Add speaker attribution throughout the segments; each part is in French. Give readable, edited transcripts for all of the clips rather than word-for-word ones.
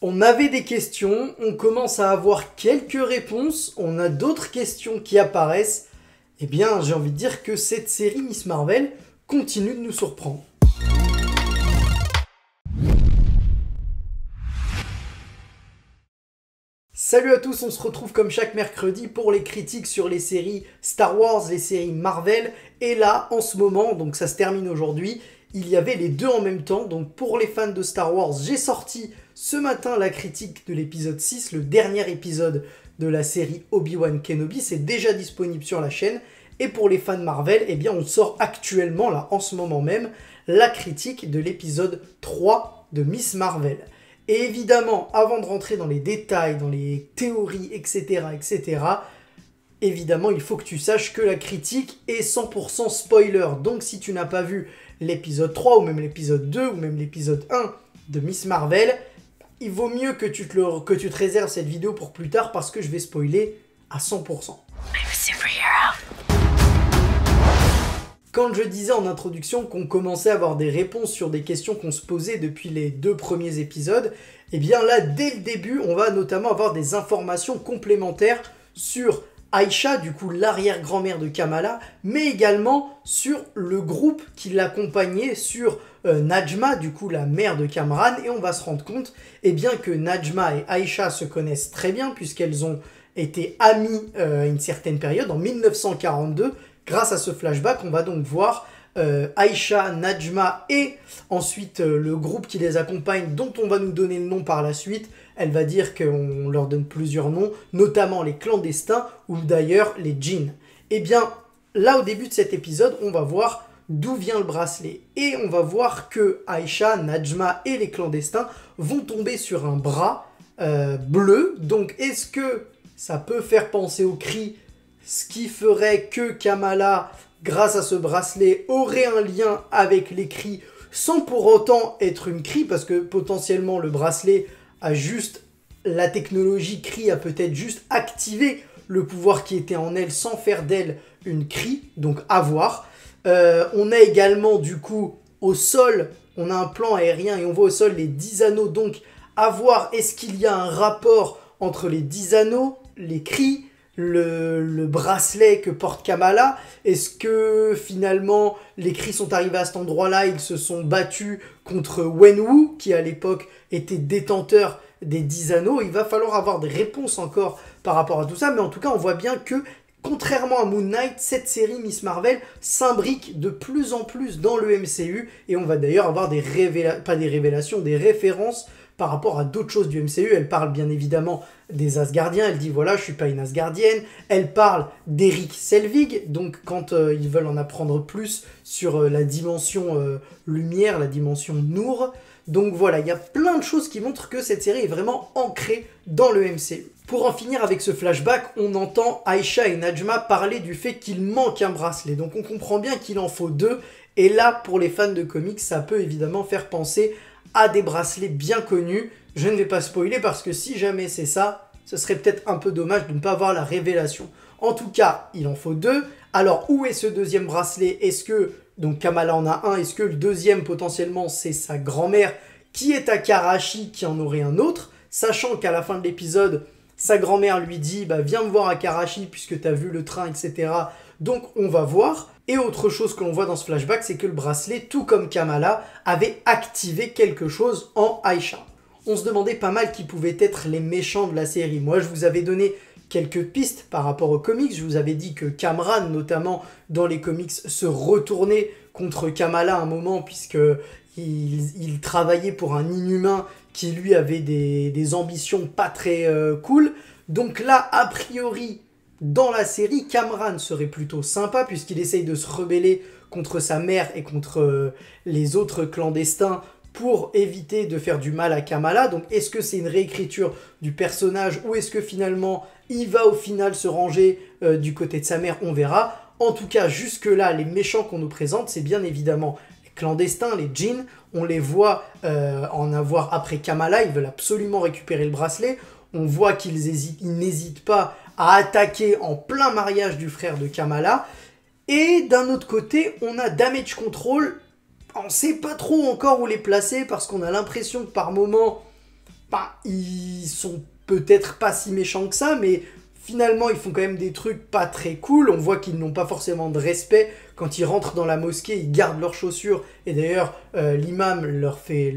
Speaker 1: On avait des questions, on commence à avoir quelques réponses, on a d'autres questions qui apparaissent. Eh bien, j'ai envie de dire que cette série Miss Marvel continue de nous surprendre. Salut à tous, on se retrouve comme chaque mercredi pour les critiques sur les séries Star Wars, les séries Marvel. Et là, en ce moment, donc ça se termine aujourd'hui, il y avait les deux en même temps. Donc pour les fans de Star Wars, j'ai sorti ce matin la critique de l'épisode 6, le dernier épisode de la série Obi-Wan Kenobi. C'est déjà disponible sur la chaîne. Et pour les fans Marvel, eh bien on sort actuellement, là, en ce moment même, la critique de l'épisode 3 de Miss Marvel. Et évidemment, avant de rentrer dans les détails, dans les théories, etc., évidemment, il faut que tu saches que la critique est 100% spoiler. Donc, si tu n'as pas vu l'épisode 3, ou même l'épisode 2, ou même l'épisode 1 de Miss Marvel, il vaut mieux que tu te réserves cette vidéo pour plus tard, parce que je vais spoiler à 100%. Quand je disais en introduction qu'on commençait à avoir des réponses sur des questions qu'on se posait depuis les deux premiers épisodes, eh bien là, dès le début, on va notamment avoir des informations complémentaires sur Aisha, du coup l'arrière-grand-mère de Kamala, mais également sur le groupe qui l'accompagnait, sur Najma, du coup la mère de Kamran, et on va se rendre compte eh bien, que Najma et Aisha se connaissent très bien, puisqu'elles ont été amies à une certaine période, en 1942. Grâce à ce flashback, on va donc voir Aisha, Najma et ensuite le groupe qui les accompagne, dont on va nous donner le nom par la suite. Elle va dire qu'on leur donne plusieurs noms, notamment les clandestins ou d'ailleurs les djinns. Et bien, là au début de cet épisode, on va voir d'où vient le bracelet. Et on va voir que Aisha, Najma et les clandestins vont tomber sur un bras bleu. Donc est-ce que ça peut faire penser au cri, ce qui ferait que Kamala, grâce à ce bracelet, aurait un lien avec les cris, sans pour autant être une cri, parce que potentiellement le bracelet a juste, la technologie cri a peut-être juste activé le pouvoir qui était en elle, sans faire d'elle une cri, donc à voir. On a également du coup au sol, on a un plan aérien et on voit au sol les 10 anneaux, donc à voir, est-ce qu'il y a un rapport entre les 10 anneaux, les cris, le bracelet que porte Kamala? Est-ce que finalement les cris sont arrivés à cet endroit-là, ils se sont battus contre Wenwu, qui à l'époque était détenteur des 10 anneaux? Il va falloir avoir des réponses encore par rapport à tout ça, mais en tout cas on voit bien que contrairement à Moon Knight, cette série Miss Marvel s'imbrique de plus en plus dans le MCU, et on va d'ailleurs avoir des références par rapport à d'autres choses du MCU. Elle parle bien évidemment des Asgardiens, elle dit voilà, je suis pas une Asgardienne. Elle parle d'Eric Selvig, donc quand ils veulent en apprendre plus sur la dimension lumière, la dimension Nour. Donc voilà, il y a plein de choses qui montrent que cette série est vraiment ancrée dans le MCU. Pour en finir avec ce flashback, on entend Aisha et Najma parler du fait qu'il manque un bracelet. Donc on comprend bien qu'il en faut deux. Et là, pour les fans de comics, ça peut évidemment faire penser à des bracelets bien connus. Je ne vais pas spoiler parce que si jamais c'est ça, ce serait peut-être un peu dommage de ne pas avoir la révélation. En tout cas, il en faut deux. Alors, où est ce deuxième bracelet? Est-ce que, donc Kamala en a un, est-ce que le deuxième potentiellement c'est sa grand-mère qui est à Karachi qui en aurait un autre? Sachant qu'à la fin de l'épisode, sa grand-mère lui dit bah, viens me voir à Karachi puisque tu as vu le train, etc. Donc on va voir. Et autre chose que l'on voit dans ce flashback, c'est que le bracelet, tout comme Kamala, avait activé quelque chose en Aisha. On se demandait pas mal qui pouvaient être les méchants de la série. Moi, je vous avais donné quelques pistes par rapport aux comics. Je vous avais dit que Kamran, notamment dans les comics, se retournait contre Kamala à un moment, puisqu'il travaillait pour un inhumain qui, lui, avait des ambitions pas très cool. Donc là, a priori, dans la série, Kamran serait plutôt sympa puisqu'il essaye de se rebeller contre sa mère et contre les autres clandestins pour éviter de faire du mal à Kamala. Donc est-ce que c'est une réécriture du personnage ou est-ce que finalement il va au final se ranger du côté de sa mère? On verra. En tout cas, jusque-là, les méchants qu'on nous présente, c'est bien évidemment les clandestins, les djinns. On les voit en avoir après Kamala, ils veulent absolument récupérer le bracelet. On voit qu'ils n'hésitent pas à attaquer en plein mariage du frère de Kamala. Et d'un autre côté, on a Damage Control. On ne sait pas trop encore où les placer parce qu'on a l'impression que par moment, bah, ils sont peut-être pas si méchants que ça, mais finalement, ils font quand même des trucs pas très cool. On voit qu'ils n'ont pas forcément de respect. Quand ils rentrent dans la mosquée, ils gardent leurs chaussures. Et d'ailleurs, l'imam leur fait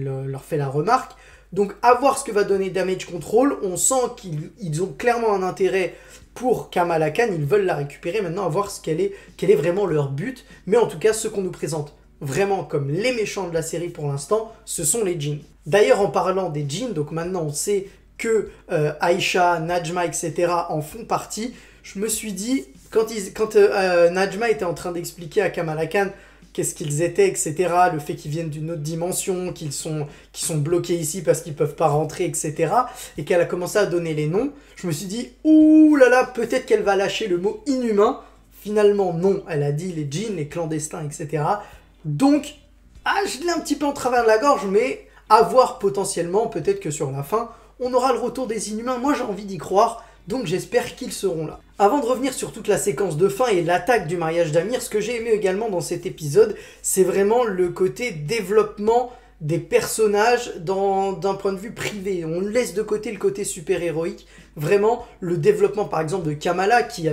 Speaker 1: la remarque. Donc, à voir ce que va donner Damage Control. On sent qu'ils ont clairement un intérêt pour Kamala Khan. Ils veulent la récupérer. Maintenant, à voir quel est vraiment leur but. Mais en tout cas, ce qu'on nous présente vraiment comme les méchants de la série pour l'instant, ce sont les djinns. D'ailleurs, en parlant des djinns, donc maintenant on sait que Aisha, Najma, etc. en font partie. Je me suis dit, quand Najma était en train d'expliquer à Kamala Khan qu'est-ce qu'ils étaient, etc., le fait qu'ils viennent d'une autre dimension, qu'ils sont bloqués ici parce qu'ils peuvent pas rentrer, etc., et qu'elle a commencé à donner les noms, je me suis dit, ouh là là, peut-être qu'elle va lâcher le mot inhumain. Finalement, non, elle a dit les djinns, les clandestins, etc. Donc, je l'ai un petit peu en travers de la gorge, mais à voir potentiellement, peut-être que sur la fin, on aura le retour des Inhumains. Moi, j'ai envie d'y croire, donc j'espère qu'ils seront là. Avant de revenir sur toute la séquence de fin et l'attaque du mariage d'Amir, ce que j'ai aimé également dans cet épisode, c'est vraiment le côté développement des personnages d'un point de vue privé. On laisse de côté le côté super-héroïque. Vraiment, le développement par exemple de Kamala, qui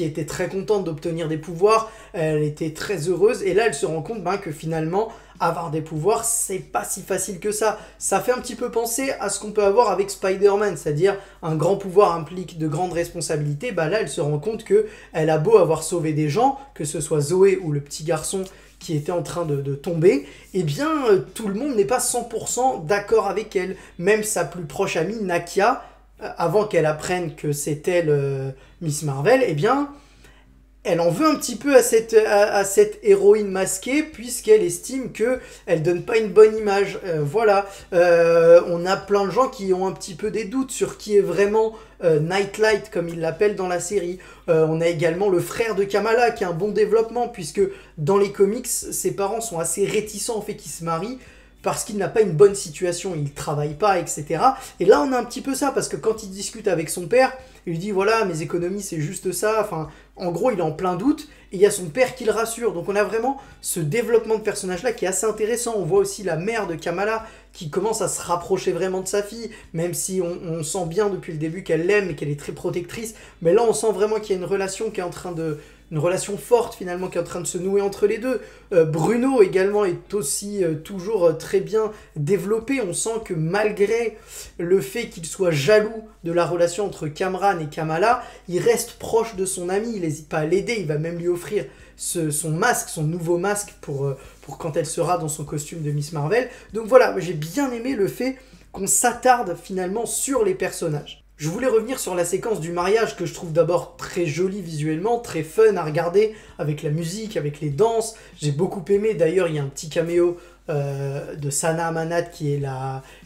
Speaker 1: était très contente d'obtenir des pouvoirs, elle était très heureuse, et là elle se rend compte que finalement, avoir des pouvoirs, c'est pas si facile que ça. Ça fait un petit peu penser à ce qu'on peut avoir avec Spider-Man, c'est-à-dire un grand pouvoir implique de grandes responsabilités. Là, elle se rend compte qu'elle a beau avoir sauvé des gens, que ce soit Zoé ou le petit garçon qui était en train de tomber, eh bien, tout le monde n'est pas 100% d'accord avec elle. Même sa plus proche amie, Nakia, avant qu'elle apprenne que c'est elle, Miss Marvel, eh bien, elle en veut un petit peu à cette héroïne masquée, puisqu'elle estime qu'elle donne pas une bonne image. Voilà, on a plein de gens qui ont un petit peu des doutes sur qui est vraiment Nightlight, comme il l'appelle dans la série. On a également le frère de Kamala, qui a un bon développement, puisque dans les comics, ses parents sont assez réticents au fait qu'il se marie, parce qu'il n'a pas une bonne situation, il travaille pas, etc. Et là, on a un petit peu ça, parce que quand il discute avec son père, il lui dit, voilà, mes économies, c'est juste ça. Enfin, en gros, il est en plein doute, et il y a son père qui le rassure. Donc on a vraiment ce développement de personnage-là qui est assez intéressant. On voit aussi la mère de Kamala qui commence à se rapprocher vraiment de sa fille, même si on sent bien depuis le début qu'elle l'aime et qu'elle est très protectrice. Mais là, on sent vraiment qu'il y a une relation qui est en train de... Une relation forte finalement qui est en train de se nouer entre les deux. Bruno également est aussi toujours très bien développé. On sent que malgré le fait qu'il soit jaloux de la relation entre Kamran et Kamala, il reste proche de son ami. Il n'hésite pas à l'aider. Il va même lui offrir son masque, son nouveau masque pour quand elle sera dans son costume de Miss Marvel. Donc voilà, j'ai bien aimé le fait qu'on s'attarde finalement sur les personnages. Je voulais revenir sur la séquence du mariage que je trouve d'abord très jolie visuellement, très fun à regarder, avec la musique, avec les danses. J'ai beaucoup aimé, d'ailleurs il y a un petit caméo de Sana Amanat qui est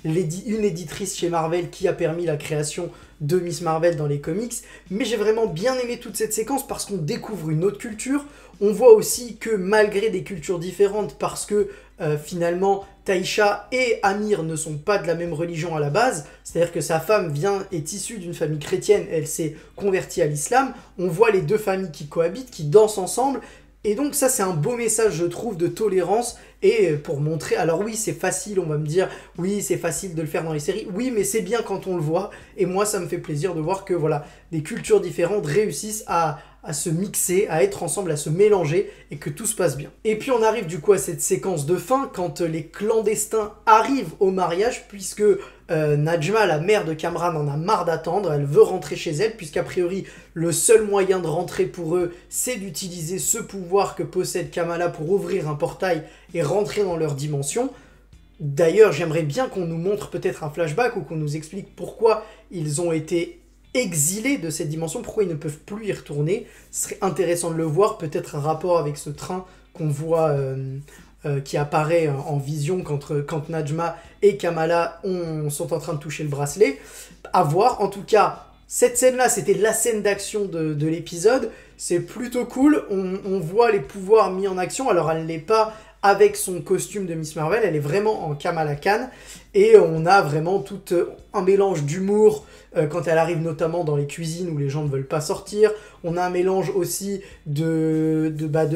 Speaker 1: une éditrice chez Marvel qui a permis la création de Miss Marvel dans les comics. Mais j'ai vraiment bien aimé toute cette séquence parce qu'on découvre une autre culture. On voit aussi que malgré des cultures différentes, parce que finalement Taïcha et Amir ne sont pas de la même religion à la base, c'est-à-dire que sa femme est issue d'une famille chrétienne, elle s'est convertie à l'islam, on voit les deux familles qui cohabitent, qui dansent ensemble, et donc ça c'est un beau message je trouve de tolérance, et pour montrer, alors oui c'est facile, on va me dire, oui c'est facile de le faire dans les séries, oui mais c'est bien quand on le voit, et moi ça me fait plaisir de voir que voilà, des cultures différentes réussissent à se mixer, à être ensemble, à se mélanger et que tout se passe bien. Et puis on arrive du coup à cette séquence de fin quand les clandestins arrivent au mariage puisque Najma, la mère de Kamran, en a marre d'attendre, elle veut rentrer chez elle puisqu'a priori le seul moyen de rentrer pour eux c'est d'utiliser ce pouvoir que possède Kamala pour ouvrir un portail et rentrer dans leur dimension. D'ailleurs j'aimerais bien qu'on nous montre peut-être un flashback ou qu'on nous explique pourquoi ils ont été exilés de cette dimension, pourquoi ils ne peuvent plus y retourner. Ce serait intéressant de le voir, peut-être un rapport avec ce train qu'on voit qui apparaît en vision quand Najma et Kamala sont en train de toucher le bracelet. À voir, en tout cas, cette scène-là, c'était la scène d'action de l'épisode. C'est plutôt cool, on voit les pouvoirs mis en action, alors elle n'est pas avec son costume de Miss Marvel, elle est vraiment en Kamala Khan, et on a vraiment tout un mélange d'humour quand elle arrive notamment dans les cuisines où les gens ne veulent pas sortir. On a un mélange aussi de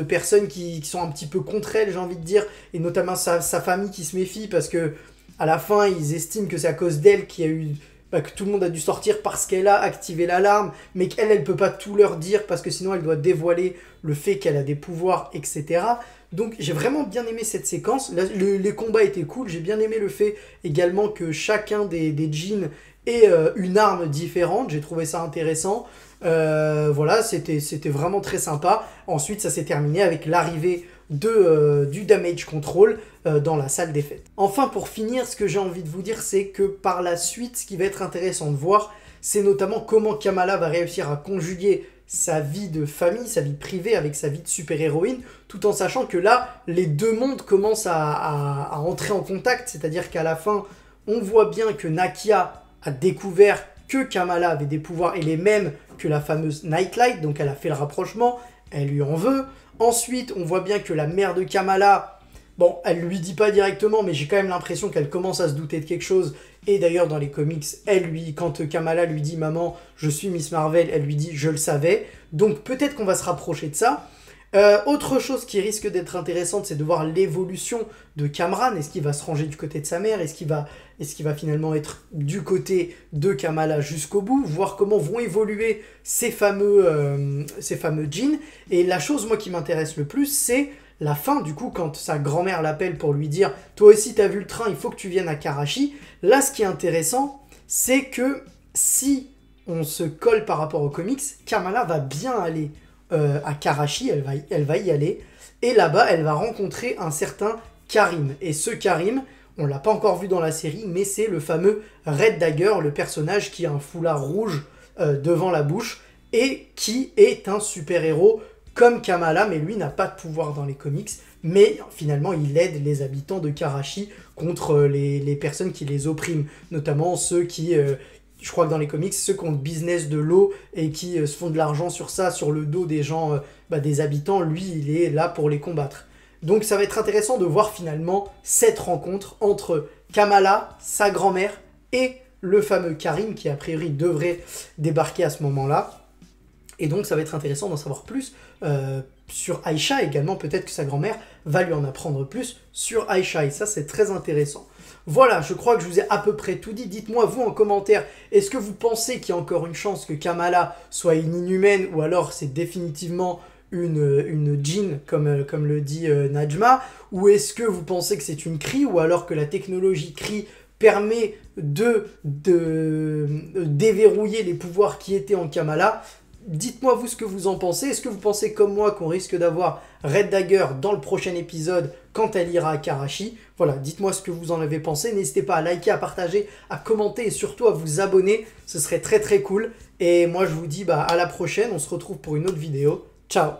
Speaker 1: personnes qui sont un petit peu contre elle, j'ai envie de dire, et notamment sa famille qui se méfie parce que à la fin, ils estiment que c'est à cause d'elle qu'il y a eu... que tout le monde a dû sortir parce qu'elle a activé l'alarme, mais qu'elle peut pas tout leur dire parce que sinon elle doit dévoiler le fait qu'elle a des pouvoirs, etc. Donc j'ai vraiment bien aimé cette séquence. Les combats étaient cool, j'ai bien aimé le fait également que chacun des djinns ait une arme différente, j'ai trouvé ça intéressant. Voilà, c'était vraiment très sympa. Ensuite, ça s'est terminé avec l'arrivée du damage control dans la salle des fêtes. Enfin, pour finir, ce que j'ai envie de vous dire, c'est que par la suite, ce qui va être intéressant de voir, c'est notamment comment Kamala va réussir à conjuguer sa vie de famille, sa vie privée avec sa vie de super-héroïne, tout en sachant que là, les deux mondes commencent à entrer en contact, c'est-à-dire qu'à la fin, on voit bien que Nakia a découvert que Kamala avait des pouvoirs et les mêmes que la fameuse Nightlight, donc elle a fait le rapprochement, elle lui en veut. Ensuite, on voit bien que la mère de Kamala, bon, elle lui dit pas directement, mais j'ai quand même l'impression qu'elle commence à se douter de quelque chose. Et d'ailleurs, dans les comics, quand Kamala lui dit « Maman, je suis Miss Marvel », elle lui dit « Je le savais ». Donc peut-être qu'on va se rapprocher de ça. Autre chose qui risque d'être intéressante, c'est de voir l'évolution de Kamran. Est-ce qu'il va se ranger du côté de sa mère? Est-ce qu'il va finalement être du côté de Kamala jusqu'au bout? Voir comment vont évoluer ces fameux djinns. Et la chose, moi, qui m'intéresse le plus, c'est la fin, du coup, quand sa grand-mère l'appelle pour lui dire « Toi aussi, t'as vu le train, il faut que tu viennes à Karachi ». Là, ce qui est intéressant, c'est que si on se colle par rapport aux comics, Kamala va bien aller à Karachi, elle va y aller, et là-bas, elle va rencontrer un certain Karim. Et ce Karim, on l'a pas encore vu dans la série, mais c'est le fameux Red Dagger, le personnage qui a un foulard rouge devant la bouche, et qui est un super-héros comme Kamala, mais lui n'a pas de pouvoir dans les comics, mais finalement il aide les habitants de Karachi contre les personnes qui les oppriment, notamment ceux qui... je crois que dans les comics, ceux qui ont le business de l'eau et qui se font de l'argent sur ça, sur le dos des gens, des habitants, lui, il est là pour les combattre. Donc ça va être intéressant de voir finalement cette rencontre entre Kamala, sa grand-mère, et le fameux Karim, qui a priori devrait débarquer à ce moment-là. Et donc ça va être intéressant d'en savoir plus sur Aïcha également. Peut-être que sa grand-mère va lui en apprendre plus sur Aïcha, et ça c'est très intéressant. Voilà, je crois que je vous ai à peu près tout dit. Dites-moi, vous, en commentaire, est-ce que vous pensez qu'il y a encore une chance que Kamala soit une inhumaine, ou alors c'est définitivement une djinn, comme le dit Najma, ou est-ce que vous pensez que c'est une Kree, ou alors que la technologie Kree permet de déverrouiller les pouvoirs qui étaient en Kamala? Dites-moi vous ce que vous en pensez. Est-ce que vous pensez comme moi qu'on risque d'avoir Red Dagger dans le prochain épisode quand elle ira à Karachi? Voilà, dites-moi ce que vous en avez pensé. N'hésitez pas à liker, à partager, à commenter et surtout à vous abonner. Ce serait très très cool. Et moi je vous dis à la prochaine. On se retrouve pour une autre vidéo. Ciao!